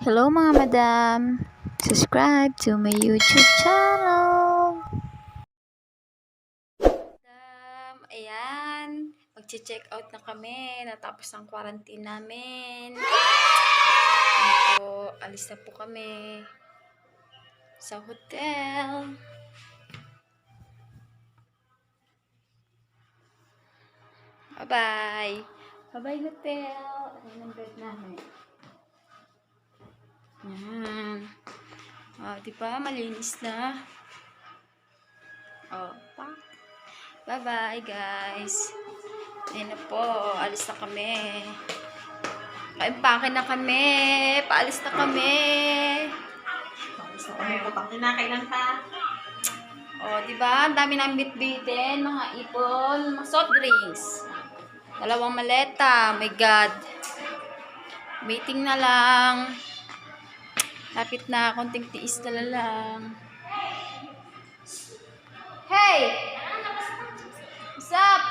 Hello mga madam! Subscribe to my YouTube channel! Madam, ayan. Mag-check out na kami. Natapos ang quarantine namin. Ito, alis na po kami sa hotel. Bye-bye! Bye-bye hotel! Ayan ang bed namin. Yan. Diba? Malinis na. Pa. Bye-bye, guys. Ayan na po. Alis na kami. Paimpake na kami. Paalis na kami. Paalis na kami. Putang na, kailan pa? Diba? Ang dami namin bitbitin. Mga ipon. Mga soft drinks. 2 maleta. My God. Waiting na lang. Lapit na, konting tiis na lang. Hey! What's up?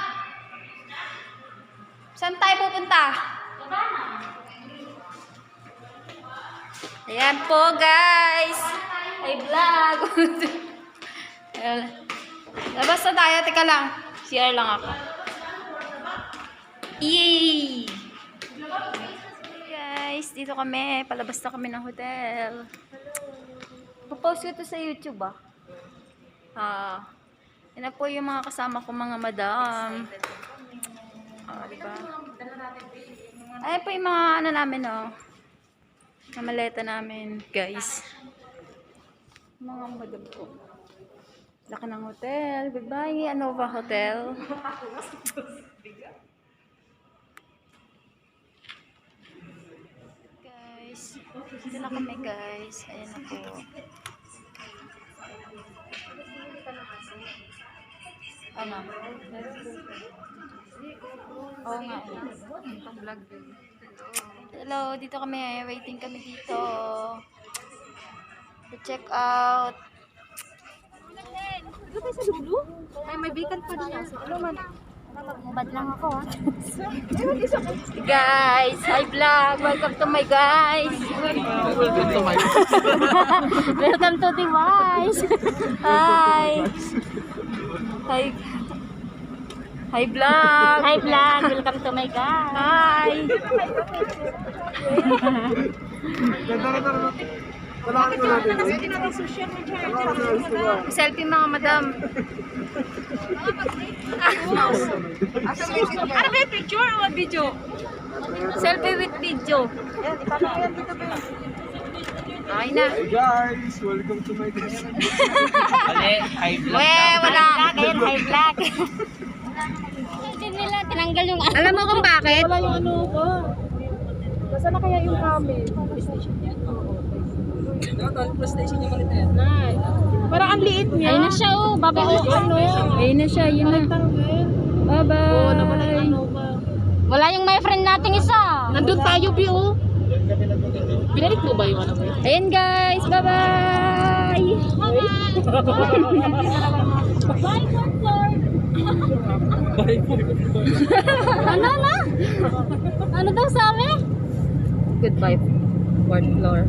Saan tayo pupunta? Ayan po, guys. Ay, vlog. Labas na tayo. Teka lang. CR lang ako. Yay! Guys, dito kami. Palabas na kami ng hotel. Popost ko to sa YouTube Yan na po yung mga kasama ko, mga madam. Diba? Ayan po yung mga ano namin, mga maleta namin, guys. Mga madam po. Laki ng hotel. Bye-bye, Anova Hotel. Dito na kami, guys. Ayan na po. Ano? Oo nga. Vlog din. Hello, dito kami. Waiting kami dito. To check out. Dito tayo sa dulo? May vacant pa din. Ano man? Magbubad lang ako Guys, hi vlog. Welcome to my guys. Welcome to the wise. Hi. Hi. Hi vlog. Hi vlog, welcome to my guys. Hi. Selfie mga madam. Ano ba yung picture o video? Selfie with video. Ay na. Hey guys, welcome to my channel. Hi vlog. Wala. Ayan, hi vlog. Hindi nila tinanggal yung ano. Alam mo kung bakit? Wala yung ano ko. Nasaan na kaya yung kami? PlayStation yung malit na yan. Parang ang liit niya. Ayun na siya babae. Ayun na siya, yun na. Bye-bye. Wala yung my friend nating isa. Nandun tayo, Pio. Binalik mo ba yung ano mo? Ayan guys, bye-bye. Ano na? Ano daw sabi? Goodbye, 4th floor.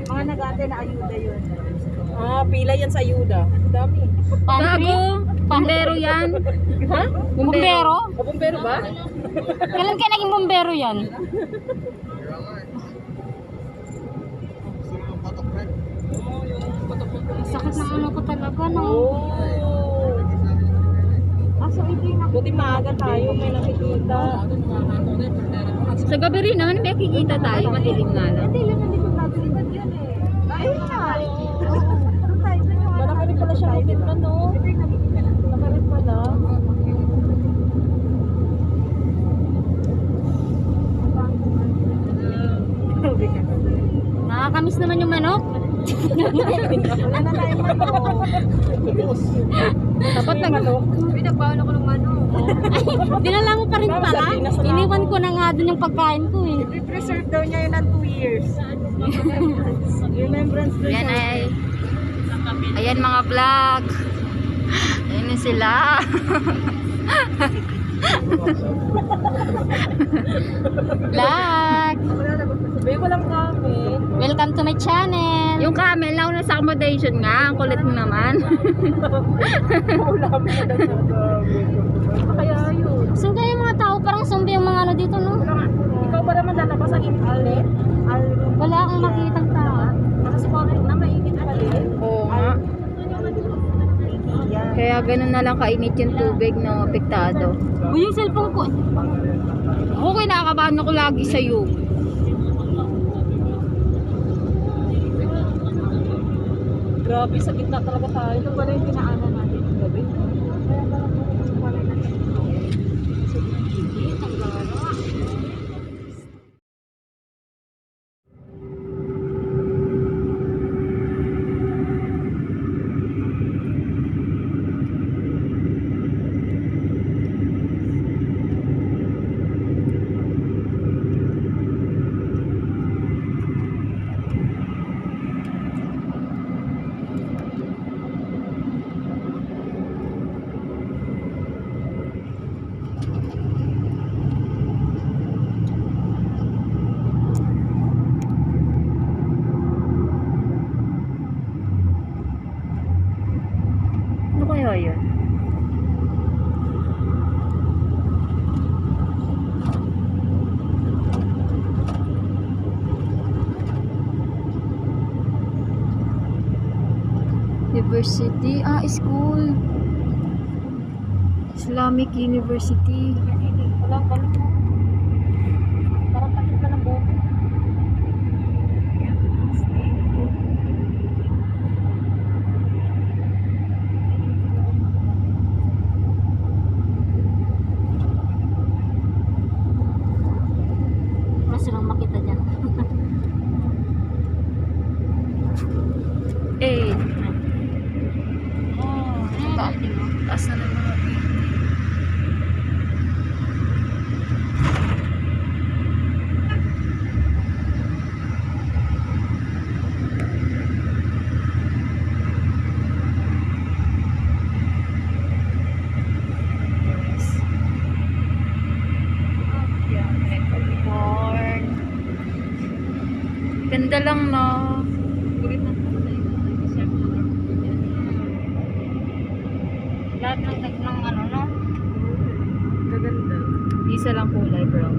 Mga nag-ate na ayuda yun. Pila yan sa ayuda. Dami. Gago, bumbero yan. Ha? Bumbero? Bumbero ba? Kailan kayo naging bumbero yan? Sakit ng ano ko talaga, no? Buti maaga tayo, may nakikita. Sa gabi rin naman, may kikita tayo, madilim nga lang. Ayun na. Malaki rin pala siya ulit na, no? Malaki rin pala. Nakakamiss naman yung manok. Wala na tayong manok. Dapat Pinagbawan ako ng manok. Dinala mo pa rin pala. Iniwan ko na nga dun yung pagkain ko eh. I-preserve daw niya yun ng 2 years. Remembrance daw Ayan siya. Ayan mga vlog. Ayan na sila. Vlog! Sabi ko lang kami. Welcome to my channel! Yung camel, nauna sa accommodation nga. Ang kulit mo naman. Ulam mo na kaya yun. Saan kaya yung mga tao? Parang zombie yung mga ano dito, no? Ikaw ba naman lalabas ang inhalit? Wala akong makitang tao. Kasi kung na mainit pa din. Oo nga. Kaya ganun na lang kainit yung tubig ng apektado. Uy, yung cellphone ko. Okay, nakakabahan ako lagi sa'yo. Grabe, sa gitna talaga tayo. Ito pala yung pinaanan natin yung gabi. Ano kaya yun? University? Ah, school. Islamic University. Wala, balik mo. Parang takip ka ng buhok. Wala silang makita dyan. Eh, Oh, taas na ng mga corn. Ganda lang, no? lahat ng ano, no? Gaganda. Isa lang kulay, brown.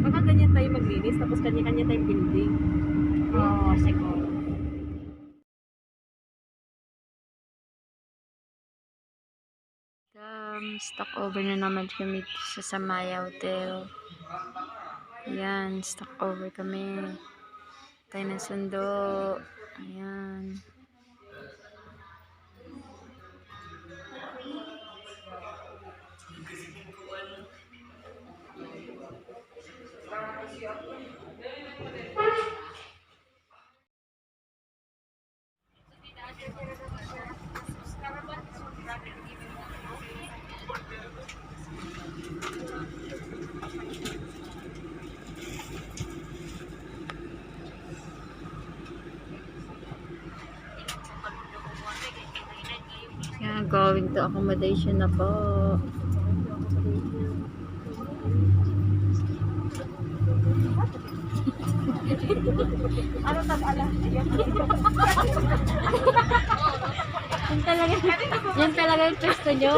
Baka ganyan tayo maglinis, tapos kanya-kanya tayong building. Oo, siguro. Stock over na naman kami sa Samaya Hotel. Ayan, stock over kami. Tayo ng sundo. Ayan. Yan, going to accommodation na po. Ano tag-ala? Yan talaga yung pwesto nyo.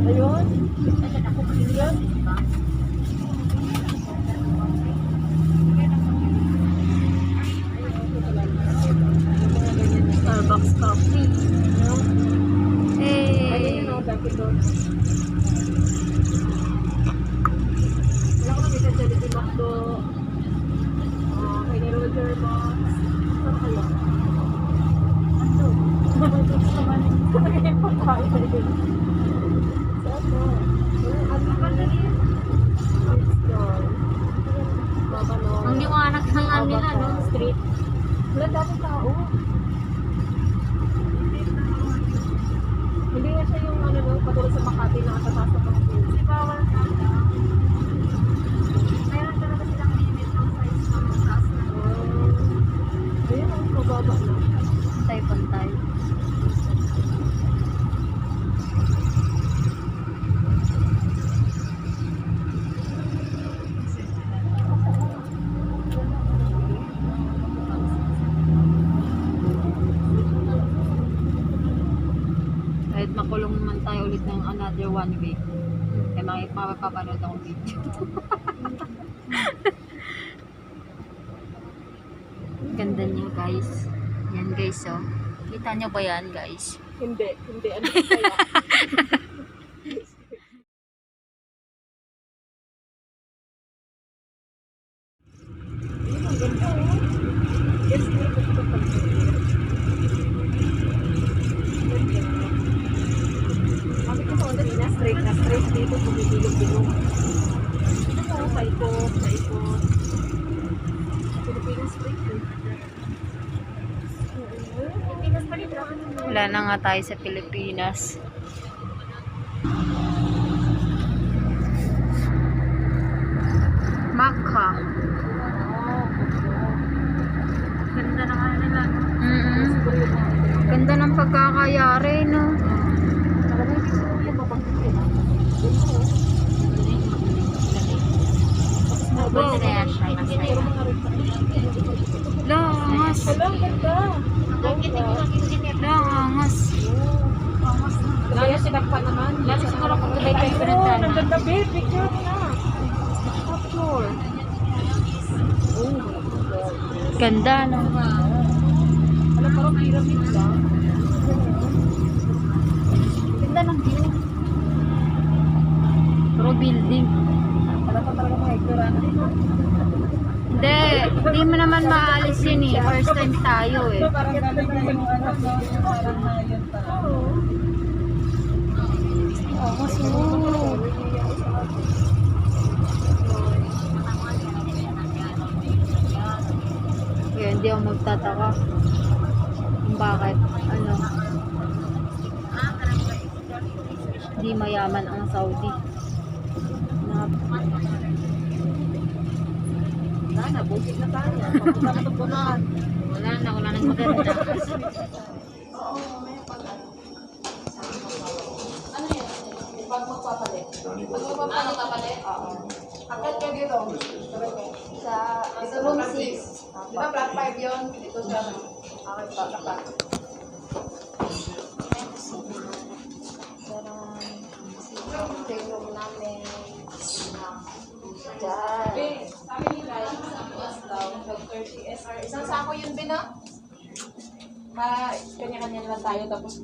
Ayun. Starbucks coffee. Hey! Ayun o, dati doon. Wala ko nakita sa Little Macdo. Kay ni Roger Box. Saan kayo? Ano? Ang liwanag ng nila, no? Street. Wala dati tao. Hindi nga siya yung ano no, katulad sa Makati na katataas ng mga fields. Di bawal na. Meron talaga silang limit ng size ng taas na. Ayun, ang mababa na. Pantay-pantay. Kahit makulong naman tayo ulit ng another 1 week, kaya makipapapanood akong video. Ganda niya guys. Yan guys oh. Kita niyo ba yan guys? Hindi. Ano kaya? Ayun, ang ganda oh. Yes, Bakit ito ulit na straight dito bumibilog-bilog. Ito, paikot. Pilipinas straight eh. Pilipinas pa rin ano. Wala na nga tayo sa Pilipinas. Maka. Ganda ng ano nila. Ganda ng pagkakayari, no? Talaga hindi ko yung mapagpipin. Ganda na yan siya. Langas. Ang ganda. Langas. Kaya sinakpa naman. Lalo siguro kung tuloy tayo Ayun, pinuntahan. ang ganda babe. Picture mo na. Capture. Oh my God. Ganda, no? Alam, parang pyramid lang. Ganda ng view. Puro building. Alam pa talaga mga ignorant. Hindi mo naman maalis yun eh. First time tayo eh. Parang galing na yung ano, parang na yun pa. Oh, mas smooth. Kaya hindi ako magtataka kung bakit, ano, hindi mayaman ang Saudi. Sana, busit na tayo. Papunta na tubunan. Wala nang maganda. Pag magpapalit. Pag magpapalit? Oo. Akit ka dito. Sa room 6. Di ba flat 5 yun? Dito siya. Okay pa, dapat. Room namin. Sabi nila, isang bus daw, 30 SR. Isang sako yun, Bina? Kanya-kanya lang tayo, tapos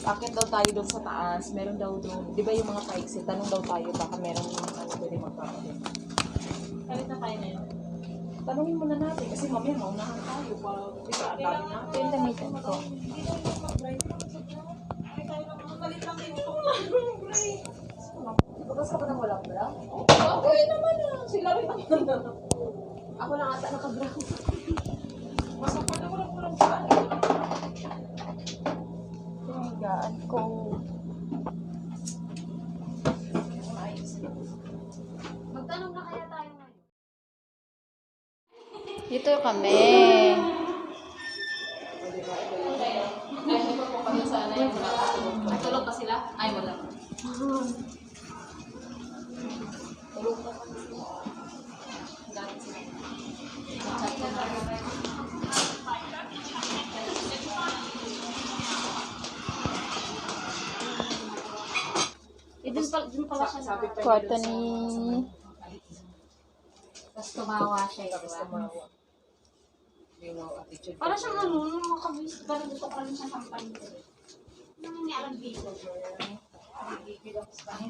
akit daw tayo doon sa taas. Meron daw doon. Di ba yung mga pa-exit? Tanong daw tayo, baka meron ano, pwede magpapalit. Kalit na tayo na yun. Tanungin muna natin, kasi mamaya maunahan tayo. Isa, ang dami natin. Gamitin ko. Bukas ka ba nang walang bra? Okay naman na. Sila rin naman. Ako lang ata naka-bra. Masok pa na walang bra. Higaan ko. Magtanong na kaya tayo ngayon. Dito kami. Tulog pa sila? Ay, wala. Dun pala siya na. Kwarto ni... Tapos tumawa siya. Para siyang ano, nung mga kabis, parang gusto ko rin siya sampay. Nang hindi alam dito.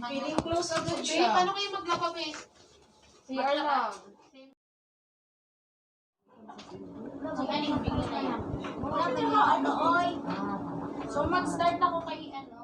Feeling close agad Babe, siya. paano kayo maglakab eh? CR lang. Ay, bigla na yan. Wala na ano, oy. So, mag-start ako kay ano.